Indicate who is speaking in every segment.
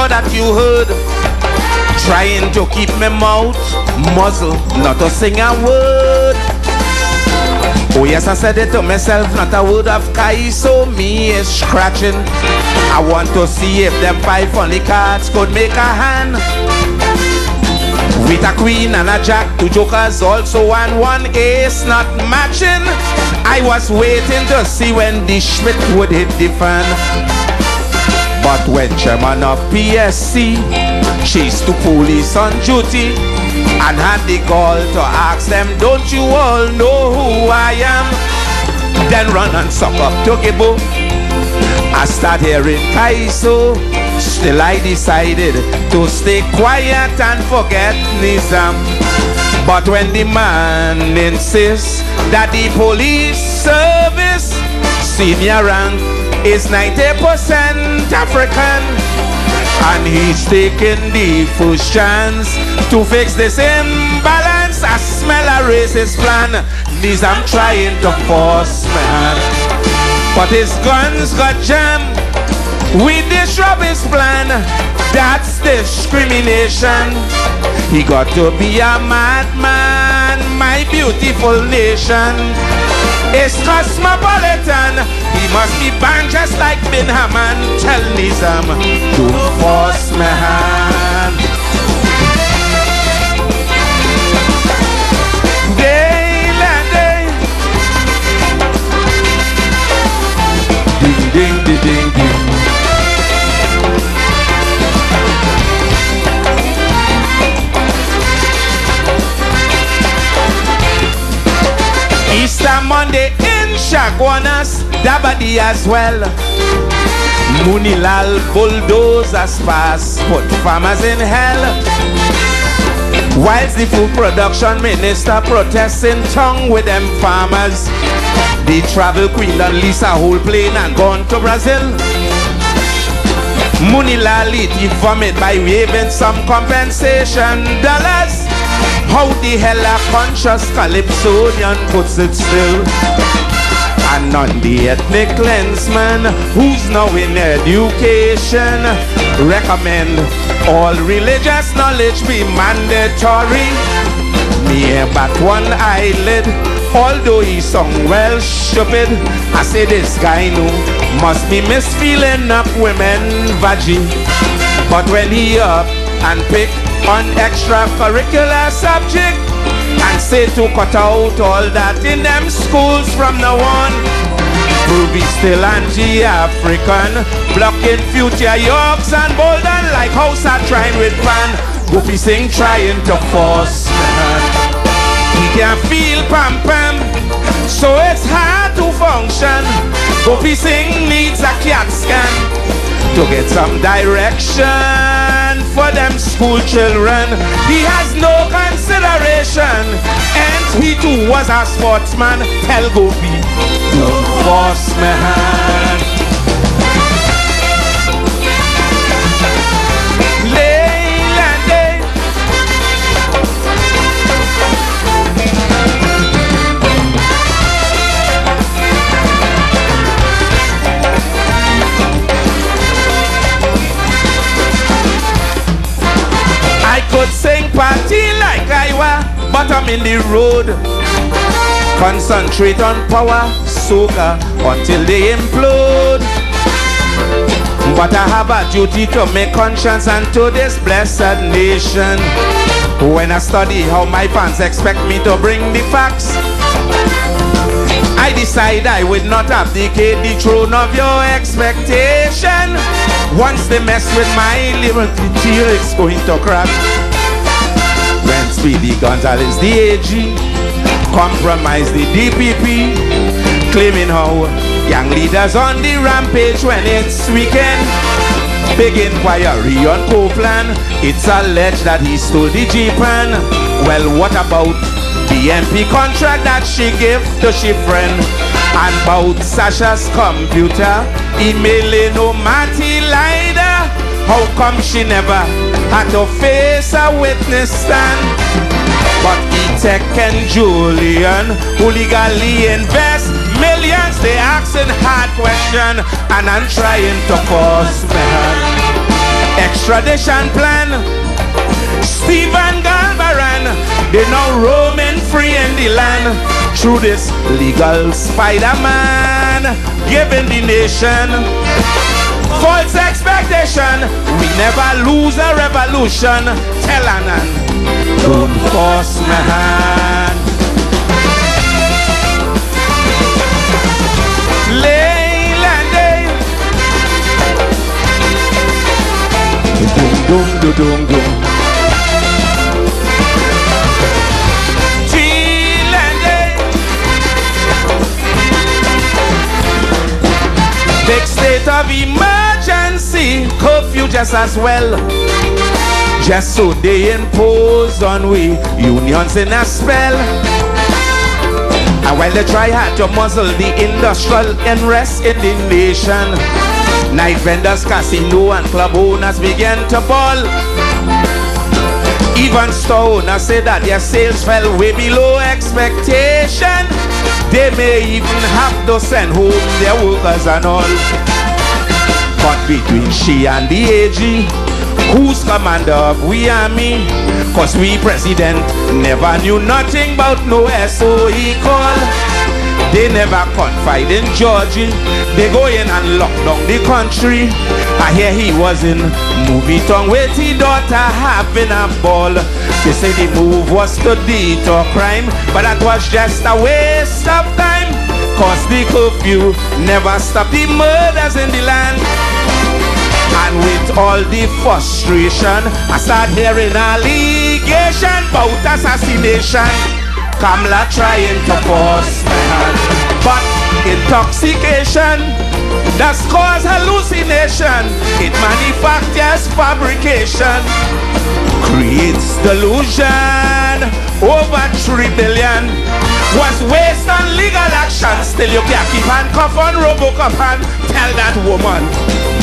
Speaker 1: sure that you heard. Trying to keep my mouth muzzled, not to sing a word. Oh yes, I said it to myself, not a word of Calypso, me is scratching. I want to see if them 5 funny cards could make a hand. With a queen and a jack, 2 jokers also, and 1 ace not matching. I was waiting to see when the Schmidt would hit the fan. But when chairman of PSC chased 2 police on duty and had the gall to ask them, don't you all know who I am? Then run and suck up to Gibbo. I start hearing Calypso. Still I decided to stay quiet and forget Nizam. But when the man insists that the police service senior rank is 90% African, and he's taking the first chance to fix this imbalance, I smell a racist plan. Nizam trying to force my hand, but his guns got jammed. We disrupt his plan, that's discrimination. He got to be a madman, my beautiful nation. It's cosmopolitan, he must be banned just like Bin Haman. Tell Nizam, don't force my hand. Day and day, ding ding ding ding ding. Easter Monday in Shagwanas, Dabadi as well. Munilal bulldozers pass, put farmers in hell. Whilst the food production minister protests in tongue with them farmers, the travel queen done lease a whole plane and gone to Brazil. Munilal eat the vomit by waving some compensation dollars. How the hell a conscious Calypsonian puts it still? And on the ethnic lensman, who's now in education, recommend all religious knowledge be mandatory. Me back 1 eyelid, although he sung well stupid. I say this guy no must be misfeeling up women vaggie. But when he up and pick on extracurricular subject and say to cut out all that in them schools from now on, will be still anti-African, blocking future Yorks and Bolden like house are trying with pan. Goofy Singh trying to force man. He can't feel pam pam, so it's hard to function. Goofy Singh needs a CAT scan to get some direction for them school children. He has no consideration, and he too was a sportsman. Tell Gopi, don't force my hand. Leyland day, I could sing party like I were, but I'm in the road. Concentrate on power, soca, until they implode. But I have a duty to make conscience and to this blessed nation. When I study how my fans expect me to bring the facts, I decide I would not abdicate the throne of your expectation. Once they mess with my liberty, it's going to crack. When Speedy Gonzales, the AG, compromise the DPP, claiming how young leaders on the rampage when it's weekend. Big inquiry on Copeland, it's alleged that he stole the Jeepan. Well, what about the MP contract that she gave to she friend? And about Sasha's computer, emailing Omati Lida. How come she never had to face a witness stand? But Etek and Julian, who legally invest millions, they asking hard question, and I'm trying to force my hand. extradition plan. Stephen Galbaran, they now roaming free in the land through this legal Spider-Man, giving the nation false expectation. We never lose a revolution. Tell Anan, don't force my hand. Dum dum dum dum. Big state of emergency, curfew just as well. Just so they impose on we unions in a spell. And while they try hard to muzzle the industrial unrest in the nation, night vendors, casino and club owners began to ball. Even store owners say that their sales fell way below expectation. They may even have to send home their workers and all. But between she and the AG, who's commander of we army? Cause we president never knew nothing about no SOE call. They never confide in Georgie. They go in and lock down the country. I hear he was in movie town with his daughter having a ball. They say the move was to deter crime, but that was just a waste of time. Cause the curfew never stopped the murders in the land. And with all the frustration, I start hearing allegation about assassination. Kamala trying to force my hand, but intoxication does cause hallucination. It manufactures fabrication, creates delusion. Over 3 billion was waste on legal action. Still you can't keep handcuff on Robocop and tell that woman,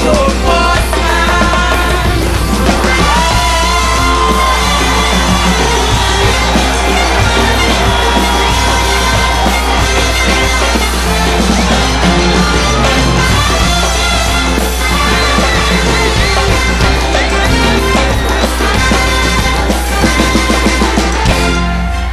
Speaker 1: don't force